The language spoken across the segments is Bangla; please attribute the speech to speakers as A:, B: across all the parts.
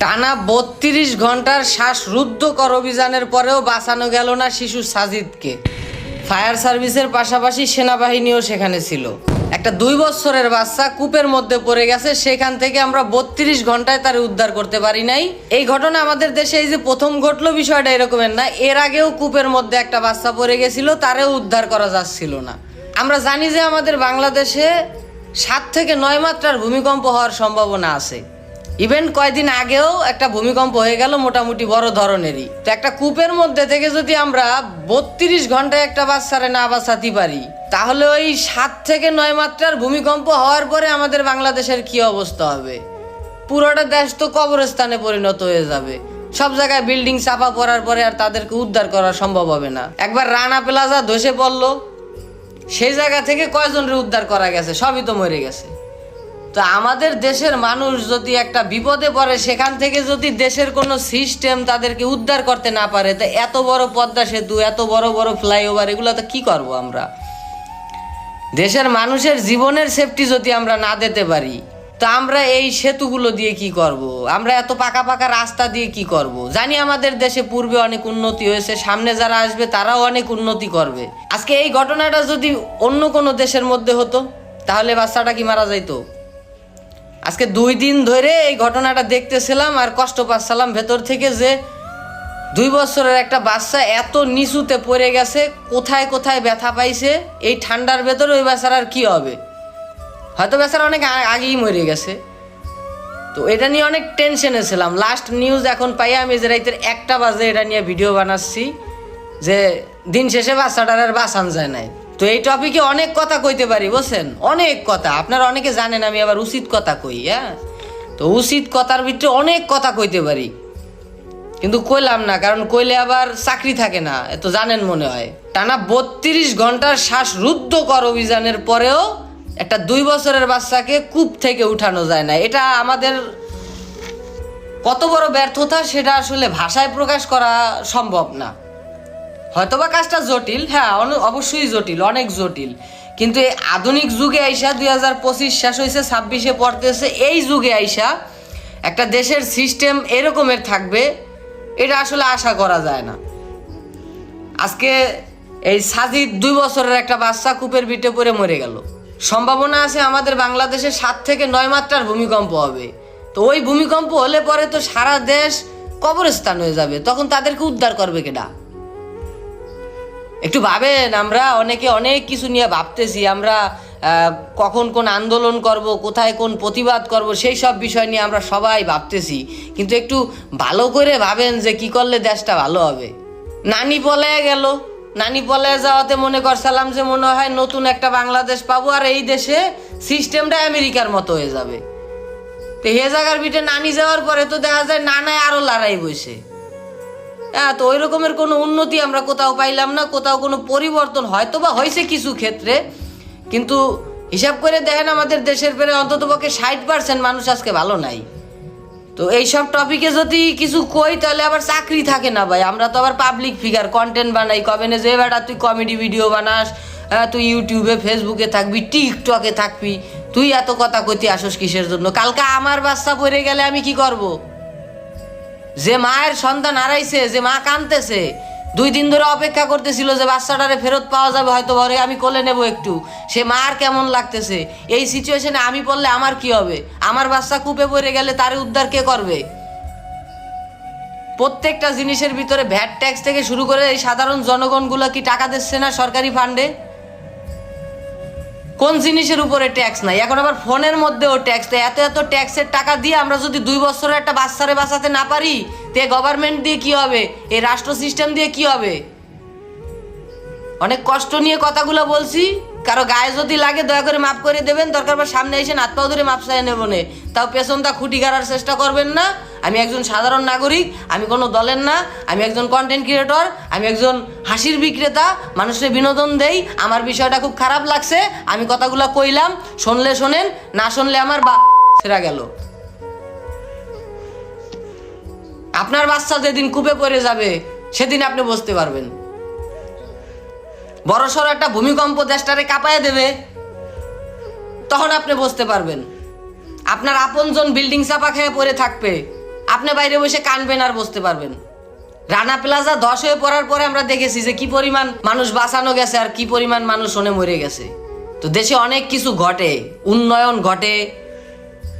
A: টানা ৩২ ঘন্টার শ্বাসরুদ্ধকর অভিযানের পরেও বাঁচানো গেল না শিশু সাজিদকে। ফায়ার সার্ভিসের পাশাপাশি সেনাবাহিনীও সেখানে ছিল। একটা ২ বছরের বাচ্চা কূপের মধ্যে পড়ে গেছে, সেখান থেকে আমরা ৩২ ঘন্টায় তার উদ্ধার করতে পারি নাই। এই ঘটনা আমাদের দেশে এই যে প্রথম ঘটলো, বিষয়টা এরকমের না। এর আগেও কূপের মধ্যে একটা বাচ্চা পড়ে গেছিল, তারেও উদ্ধার করা যাচ্ছিল না। আমরা জানি যে আমাদের বাংলাদেশে ৭ থেকে ৯ মাত্রার ভূমিকম্প হওয়ার সম্ভাবনা আছে। ইভেন কয়েকদিন আগেও একটা ভূমিকম্প হয়ে গেল, মোটামুটি বড় ধরনেরই। তো একটা কূপের মধ্যে থেকে যদি আমরা ৩২ ঘন্টায় একটা বাচ্চারে না বাঁচাতে পারি, তাহলে ওই ৭ থেকে ৯ মাত্রার ভূমিকম্প হওয়ার পরে আমাদের বাংলাদেশের কি অবস্থা হবে? পুরোটা দেশ তো কবরস্থানে পরিণত হয়ে যাবে। সব জায়গায় বিল্ডিং চাপা পড়ার পরে আর তাদেরকে উদ্ধার করা সম্ভব হবে না। একবার রানা প্লাজা ধসে পড়লো, সেই জায়গা থেকে কয়জনের উদ্ধার করা গেছে? সবই তো মরে গেছে। তো আমাদের দেশের মানুষ যদি একটা বিপদে পড়ে, সেখান থেকে যদি দেশের কোনো সিস্টেম তাদেরকে উদ্ধার করতে না পারে, তো এত বড় পদ্মা সেতু, এত বড় বড় ফ্লাইওভার, এগুলো তো কি করব আমরা? দেশের মানুষের জীবনের সেফটি যদি আমরা না দিতে পারি, তো আমরা এই সেতুগুলো দিয়ে কি করব? আমরা এত পাকা পাকা রাস্তা দিয়ে কি করব? জানি আমাদের দেশে পূর্বে অনেক উন্নতি হয়েছে, সামনে যারা আসবে তারাও অনেক উন্নতি করবে। আজকে এই ঘটনাটা যদি অন্য কোনো দেশের মধ্যে হতো, তাহলে বাচ্চাটা কি মারা যাইতো? আজকে ২ দিন ধরে এই ঘটনাটা দেখতেছিলাম আর কষ্ট পাচ্ছিলাম ভেতর থেকে, যে ২ বছরের একটা বাচ্চা এত নিচুতে পড়ে গেছে, কোথায় কোথায় ব্যথা পাইছে। এই ঠান্ডার ভেতরে ওই বাচ্চার কি হবে? হয়তো বেচারা অনেক আগেই মরে গেছে। তো এটা নিয়ে অনেক টেনশনে ছিলাম। লাস্ট নিউজ এখন পাই আমি যে রাইতের ১টা বাজে এটা নিয়ে ভিডিও বানাচ্ছি, যে দিন শেষে বাচ্চাটার আর বাঁচান যায় নাই। তো এই টপিকে অনেক কথা কইতে পারি, বুঝছেন? অনেক কথা আপনারা অনেকে জানেন, আমি আবার উচিত কথা কই। হ্যাঁ, তো উচিত কথার ভিতরে অনেক কথা কইতে পারি, কিন্তু কইলাম না, কারণ কইলে আবার চাকরি থাকে না, এত জানেন মনে হয়। টানা ৩২ ঘন্টার শ্বাসরুদ্ধকর অভিযানের পরেও একটা ২ বছরের বাচ্চাকে কূপ থেকে উঠানো যায় না। এটা আমাদের কত বড় ব্যর্থতা, সেটা আসলে ভাষায় প্রকাশ করা সম্ভব না। হয়তোবা কাজটা জটিল, হ্যাঁ অবশ্যই জটিল, অনেক জটিল, কিন্তু এই আধুনিক যুগে আইসা ২০২৫ শেষ হয়েছে, ২৬-এ পড়তেছে, এই যুগে আইসা একটা দেশের সিস্টেম এরকমের থাকবে, এটা আসলে আশা করা যায় না। আজকে এই সাজিদ ২ বছরের একটা বাচ্চা কূপের ভিটে পড়ে মরে গেল। সম্ভাবনা আছে আমাদের বাংলাদেশে ৭ থেকে ৯ মাত্রার ভূমিকম্প হবে। তো ওই ভূমিকম্প হলে পরে তো সারা দেশ কবরস্থান হয়ে যাবে, তখন তাদেরকে উদ্ধার করবে কেডা? একটু ভাবেন। আমরা অনেকে অনেক কিছু নিয়ে ভাবতেছি, আমরা কখন কোন আন্দোলন করব, কোথায় কোন প্রতিবাদ করব, সেই সব বিষয় নিয়ে আমরা সবাই ভাবতেছি, কিন্তু একটু ভালো করে ভাবেন যে কি করলে দেশটা ভালো হবে। নানি পলায় গেল, নানি পলায় যাওয়াতে মনে করছিলাম যে মনে হয় নতুন একটা বাংলাদেশ পাবো, আর এই দেশে সিস্টেমটা আমেরিকার মতো হয়ে যাবে। তো হে জায়গার ভিতরে নানি যাওয়ার পরে তো দেখা যায় নানায় আরো লড়াই বসে। হ্যাঁ, তো ওই রকমের কোনো উন্নতি আমরা কোথাও পাইলাম না, কোথাও কোনো পরিবর্তন হয়তো বা হয়েছে কিছু ক্ষেত্রে, কিন্তু হিসাব করে দেখেন আমাদের দেশের পেরে অন্ততপক্ষে ৬০% মানুষ আজকে ভালো নাই। তো এইসব টপিকে যদি কিছু কই, তাহলে আবার চাকরি থাকে না ভাই। আমরা তো আবার পাবলিক ফিগার, কন্টেন্ট বানাই। কবে না যে বেটা তুই কমেডি ভিডিও বানাস, তুই ইউটিউবে ফেসবুকে থাকবি, টিকটকে থাকবি, তুই এত কথা কইতে আসস কিসের জন্য? কালকে আমার বাচ্চা পড়ে গেলে আমি কি করব? যে মায়ের সন্তান হারাইছে, যে মা কাঁদতেছে, ২ দিন ধরে অপেক্ষা করতেছিল যে বাচ্চাটারে ফেরত পাওয়া যাবে, হয়তো ঘরে আমি কোলে নেব একটু, সে মার কেমন লাগতেছে? এই সিচুয়েশনে আমি পড়লে আমার কি হবে? আমার বাচ্চা কূপে পড়ে গেলে তার উদ্ধার কে করবে? প্রত্যেকটা জিনিসের ভিতরে ভ্যাট ট্যাক্স থেকে শুরু করে এই সাধারণ জনগণগুলো কি টাকা দিচ্ছে না সরকারি ফান্ডে? কোন জিনিসের উপরে ট্যাক্স নাই? এখন আবার ফোনের মধ্যেও ট্যাক্স। তো এত এত ট্যাক্সের টাকা দিয়ে আমরা যদি ২ বছরের একটা বাচ্চারে বাঁচাতে না পারি, তে গভর্নমেন্ট দিয়ে কি হবে? এই রাষ্ট্র সিস্টেম দিয়ে কি হবে? অনেক কষ্ট নিয়ে কথাগুলো বলছি, কারো গায়ে যদি লাগে দয়া করে মাফ করে দেবেন। দরকার বা সামনে এসে হাত পাও ধরে মাপ চাই নেব নে, তাও পেছনটা খুঁটি গাড়ার চেষ্টা করবেন না। আমি একজন সাধারণ নাগরিক, আমি কোনো দলের না, আমি একজন কন্টেন্ট ক্রিয়েটর, আমি একজন হাসির বিক্রেতা, মানুষের বিনোদন দেই। আমার বিষয়টা খুব খারাপ লাগছে, আমি কথাগুলো কইলাম, শুনলে শোনেন, না শুনলে আমার ছেড়া গেল। আপনার বাচ্চা যেদিন কূপে পড়ে যাবে, সেদিন আপনি বুঝতে পারবেন। বড়সড় একটা ভূমিকম্প দেশটারে কাঁপায় দেবে, তখন আপনি বুঝতে পারবেন। আপনার আপনজন বিল্ডিং চাপা খেয়ে পড়ে থাকবে, আপনি বাইরে বসে কানবেন আর বসতে পারবেন। রানা প্লাজা 10 হয়ে পড়ার পরে আমরা দেখেছি যে কি পরিমাণ মানুষ বাঁচানো গেছে আর কি পরিমাণ মানুষ ওনে মরে গেছে। তো দেশে অনেক কিছু ঘটে, উন্নয়ন ঘটে,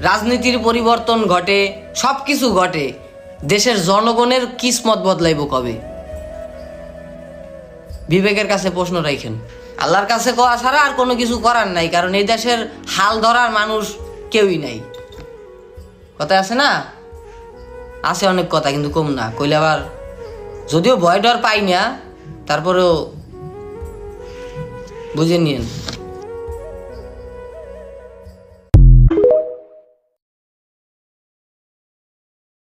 A: রাজনীতির পরিবর্তন ঘটে, সব কিছু ঘটে। দেশের জনগণের কিসমত বদলাইব কবে? বিবেকের কাছে প্রশ্ন রাখেন। আল্লাহর কাছে কোয়া ছাড়া আর কোনো কিছু করার নাই, কারণ এই দেশের হাল ধরার মানুষ কেউই নাই। কথা আছে না? আছে অনেক কথা, কিন্তু কম না কইলে আবার, যদিও ভয় ডর পাই না, তারপরেও বুঝে নিয়েন।